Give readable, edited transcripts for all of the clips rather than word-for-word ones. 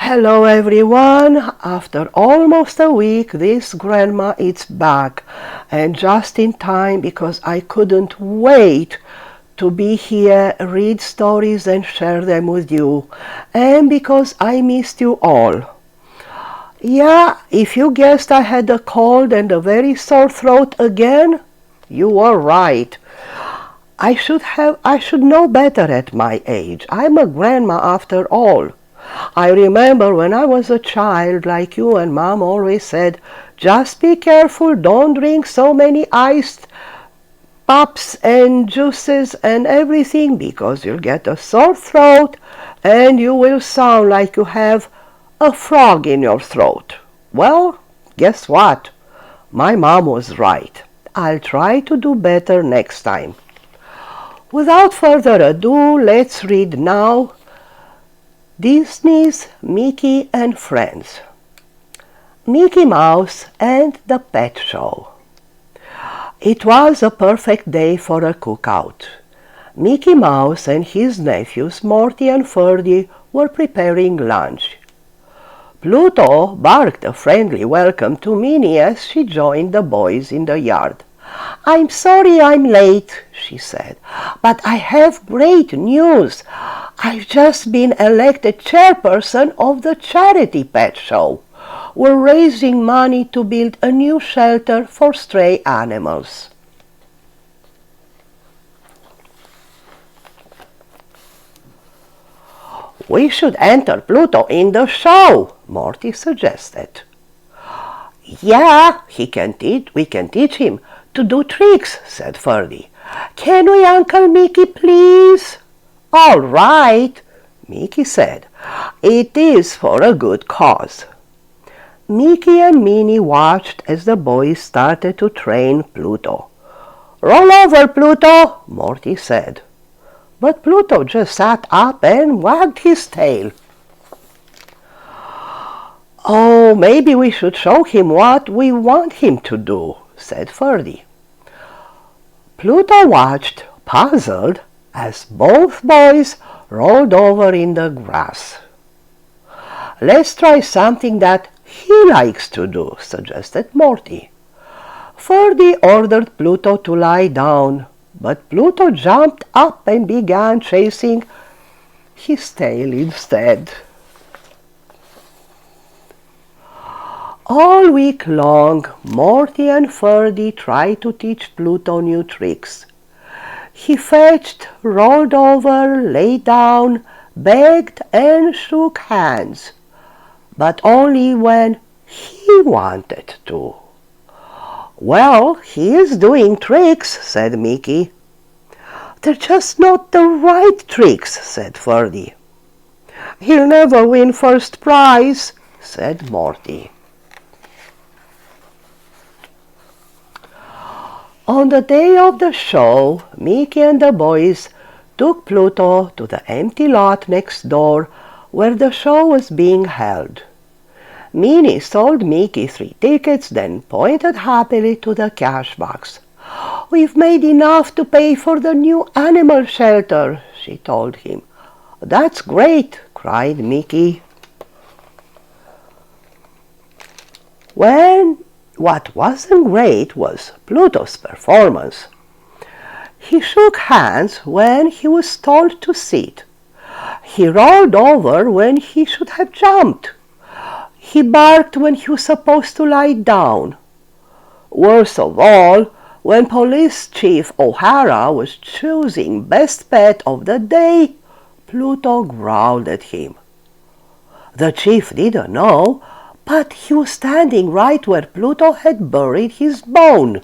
Hello everyone! After almost a week, this grandma is back, and just in time because I couldn't wait to be here, read stories and share them with you, and because I missed you all. Yeah, if you guessed I had a cold and a very sore throat again, you were right. I should know better at my age. I'm a grandma after all. I remember when I was a child, like you and Mom always said, just be careful, don't drink so many iced pops and juices and everything because you'll get a sore throat and you will sound like you have a frog in your throat. Well, guess what? My mom was right. I'll try to do better next time. Without further ado, let's read now Disney's Mickey and Friends. Mickey Mouse and the Pet Show. It was a perfect day for a cookout. Mickey Mouse and his nephews Morty and Ferdy were preparing lunch. Pluto barked a friendly welcome to Minnie as she joined the boys in the yard. "I'm sorry I'm late," she said, "but I have great news. I've just been elected chairperson of the charity pet show. We're raising money to build a new shelter for stray animals." "We should enter Pluto in the show," Morty suggested. "Yeah, we can teach him to do tricks," said Ferdy. "Can we, Uncle Mickey, please?" "All right," Mickey said. "It is for a good cause." Mickey and Minnie watched as the boys started to train Pluto. "Roll over, Pluto," Morty said. But Pluto just sat up and wagged his tail. "Oh, maybe we should show him what we want him to do," said Ferdy. Pluto watched, puzzled, as both boys rolled over in the grass. "Let's try something that he likes to do," suggested Morty. Ferdy ordered Pluto to lie down, but Pluto jumped up and began chasing his tail instead. All week long, Morty and Ferdy tried to teach Pluto new tricks. He fetched, rolled over, lay down, begged and shook hands, but only when he wanted to. "Well, he is doing tricks," said Mickey. "They're just not the right tricks," said Ferdy. "He'll never win first prize," said Morty. On the day of the show, Mickey and the boys took Pluto to the empty lot next door where the show was being held. Minnie sold Mickey 3 tickets, then pointed happily to the cash box. "We've made enough to pay for the new animal shelter," she told him. "That's great," cried Mickey. What wasn't great was Pluto's performance. He shook hands when he was told to sit. He rolled over when he should have jumped. He barked when he was supposed to lie down. Worst of all, when Police Chief O'Hara was choosing best pet of the day, Pluto growled at him. The chief didn't know, but he was standing right where Pluto had buried his bone.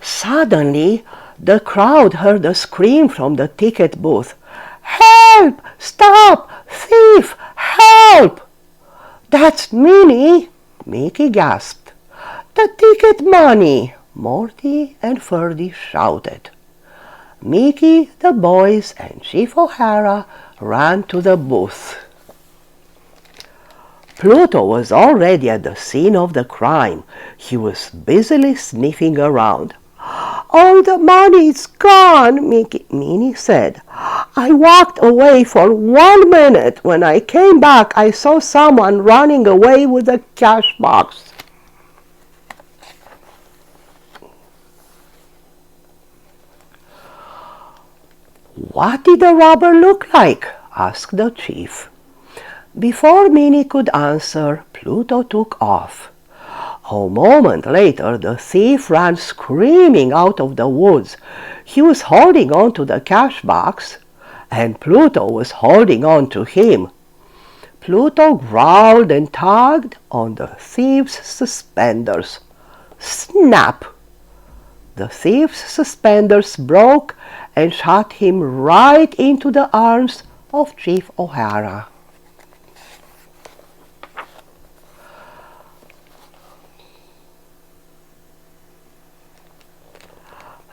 Suddenly, the crowd heard a scream from the ticket booth. "Help! Stop! Thief! Help!" "That's Minnie!" Mickey gasped. "The ticket money!" Morty and Ferdy shouted. Mickey, the boys, and Chief O'Hara ran to the booth. Pluto was already at the scene of the crime. He was busily sniffing around. "All the money's gone," Minnie said. I walked away for 1 minute. When I came back, I saw someone running away with a cash box. What did the robber look like? Asked the chief. Before Minnie could answer, Pluto took off. A moment later, the thief ran screaming out of the woods. He was holding on to the cash box, and Pluto was holding on to him. Pluto growled and tugged on the thief's suspenders. Snap! The thief's suspenders broke and shot him right into the arms of Chief O'Hara.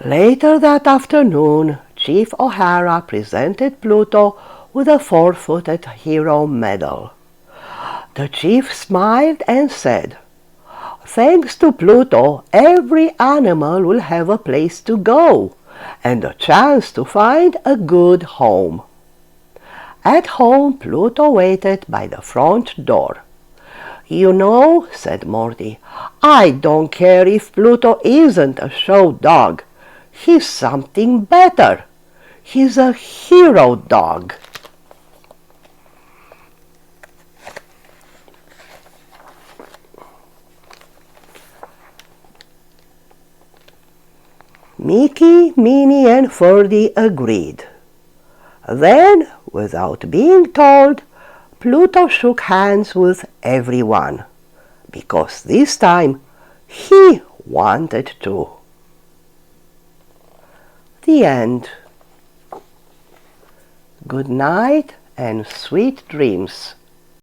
Later that afternoon, Chief O'Hara presented Pluto with a four-footed hero medal. The chief smiled and said, "Thanks to Pluto, every animal will have a place to go and a chance to find a good home." At home, Pluto waited by the front door. "You know," said Morty, "I don't care if Pluto isn't a show dog. He's something better. He's a hero dog." Mickey, Minnie, and Ferdy agreed. Then, without being told, Pluto shook hands with everyone, because this time he wanted to. The end. Good night and sweet dreams.